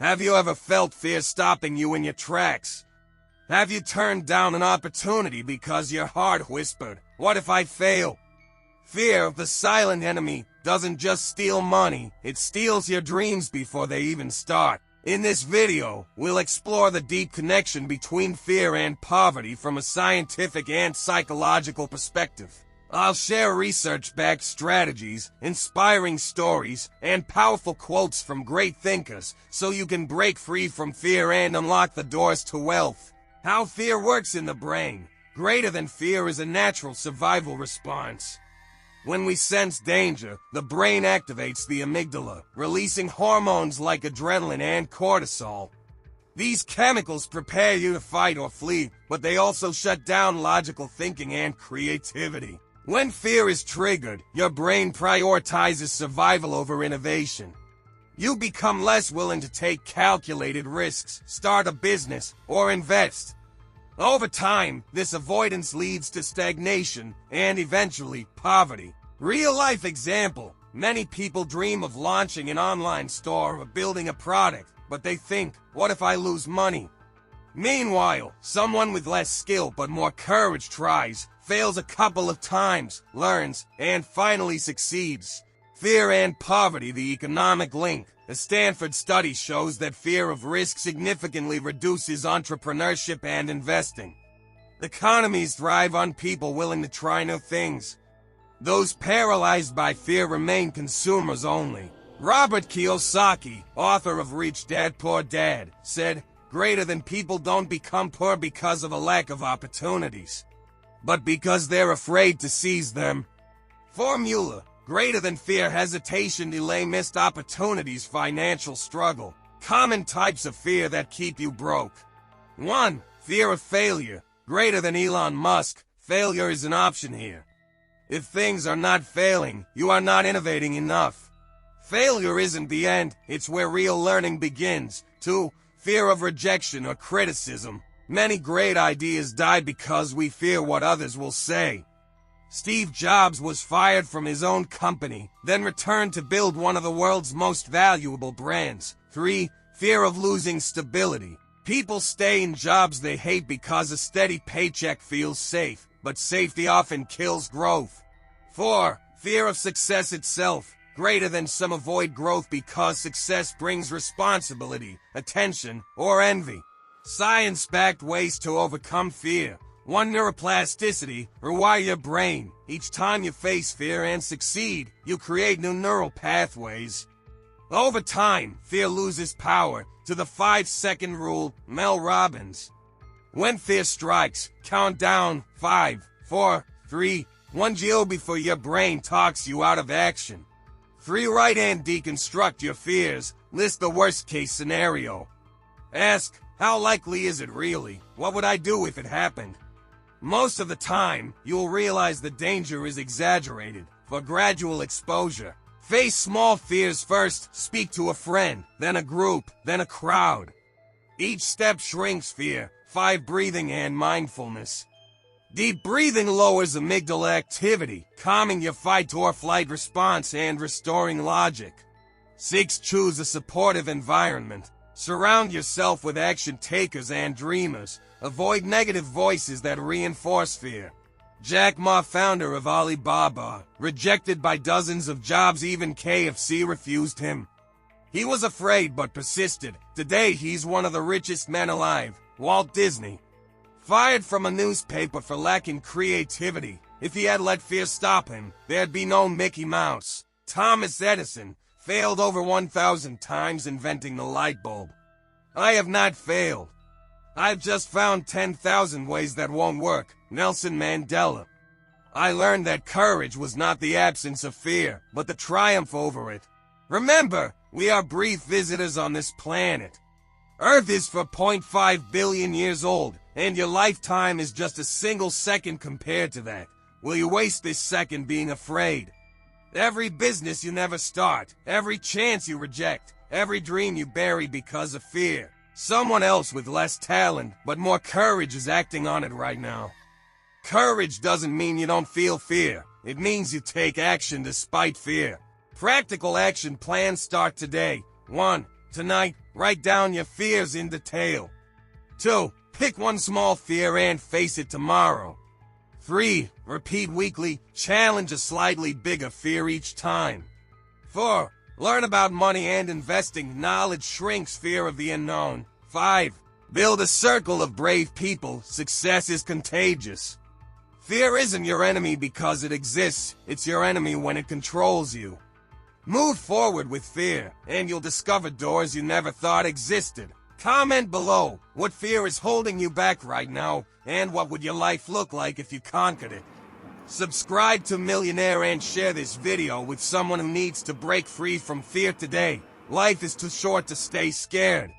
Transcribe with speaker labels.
Speaker 1: Have you ever felt fear stopping you in your tracks? Have you turned down an opportunity because your heart whispered, "What if I fail?" Fear, the silent enemy, doesn't just steal money, it steals your dreams before they even start. In this video, we'll explore the deep connection between fear and poverty from a scientific and psychological perspective. I'll share research-backed strategies, inspiring stories, and powerful quotes from great thinkers so you can break free from fear and unlock the doors to wealth. How fear works in the brain. Greater than fear is a natural survival response. When we sense danger, the brain activates the amygdala, releasing hormones like adrenaline and cortisol. These chemicals prepare you to fight or flee, but they also shut down logical thinking and creativity. When fear is triggered, your brain prioritizes survival over innovation. You become less willing to take calculated risks, start a business, or invest. Over time, this avoidance leads to stagnation and eventually poverty. Real-life example: many people dream of launching an online store or building a product, but they think, "What if I lose money?" Meanwhile, someone with less skill but more courage tries, fails a couple of times, learns, and finally succeeds. Fear and poverty, the economic link. A Stanford study shows that fear of risk significantly reduces entrepreneurship and investing. Economies thrive on people willing to try new things. Those paralyzed by fear remain consumers only. Robert Kiyosaki, author of Rich Dad Poor Dad, said, "Greater than people don't become poor because of a lack of opportunities, but because they're afraid to seize them." Formula: greater than fear, hesitation, delay, missed opportunities, financial struggle. Common types of fear that keep you broke. 1. Fear of failure. Greater than Elon Musk, failure is an option here. If things are not failing, you are not innovating enough. Failure isn't the end, it's where real learning begins. 2. Fear of rejection or criticism. Many great ideas die because we fear what others will say. Steve Jobs was fired from his own company, then returned to build one of the world's most valuable brands. 3. Fear of losing stability. People stay in jobs they hate because a steady paycheck feels safe, but safety often kills growth. 4. Fear of success itself. Greater than some avoid growth because success brings responsibility, attention, or envy. Science-backed ways to overcome fear. 1. Neuroplasticity. Rewire your brain. Each time you face fear and succeed, you create new neural pathways. Over time, fear loses power. To the 5-second rule, Mel Robbins. When fear strikes, count down 5, 4, 3, 1 go before your brain talks you out of action. 3. Write and deconstruct your fears. List the worst-case scenario. Ask, how likely is it really? What would I do if it happened? Most of the time, you'll realize the danger is exaggerated. For gradual exposure, face small fears first, speak to a friend, then a group, then a crowd. Each step shrinks fear. 5. Breathing and mindfulness. Deep breathing lowers amygdala activity, calming your fight or flight response and restoring logic. 6. Choose a supportive environment. Surround yourself with action takers and dreamers. Avoid negative voices that reinforce fear. Jack Ma, founder of Alibaba, rejected by dozens of jobs, even KFC refused him. He was afraid but persisted. Today he's one of the richest men alive. Walt Disney, fired from a newspaper for lacking creativity. If he had let fear stop him, there'd be no Mickey Mouse. Thomas Edison failed over 1,000 times inventing the light bulb. I have not failed. I've just found 10,000 ways that won't work. Nelson Mandela. I learned that courage was not the absence of fear, but the triumph over it. Remember, we are brief visitors on this planet. Earth is 4.5 billion years old, and your lifetime is just a single second compared to that. Will you waste this second being afraid? Every business you never start, every chance you reject, every dream you bury because of fear. Someone else with less talent, but more courage is acting on it right now. Courage doesn't mean you don't feel fear. It means you take action despite fear. Practical action plans start today. 1. Tonight, Write down your fears in detail. 2. Pick one small fear and face it tomorrow. 3. Repeat weekly. Challenge a slightly bigger fear each time. 4. Learn about money and investing. Knowledge shrinks fear of the unknown. 5. Build a circle of brave people. Success is contagious. Fear isn't your enemy because it exists. It's your enemy when it controls you. Move forward with fear, and you'll discover doors you never thought existed. Comment below what fear is holding you back right now, and what would your life look like if you conquered it. Subscribe to Millionaire and share this video with someone who needs to break free from fear today. Life is too short to stay scared.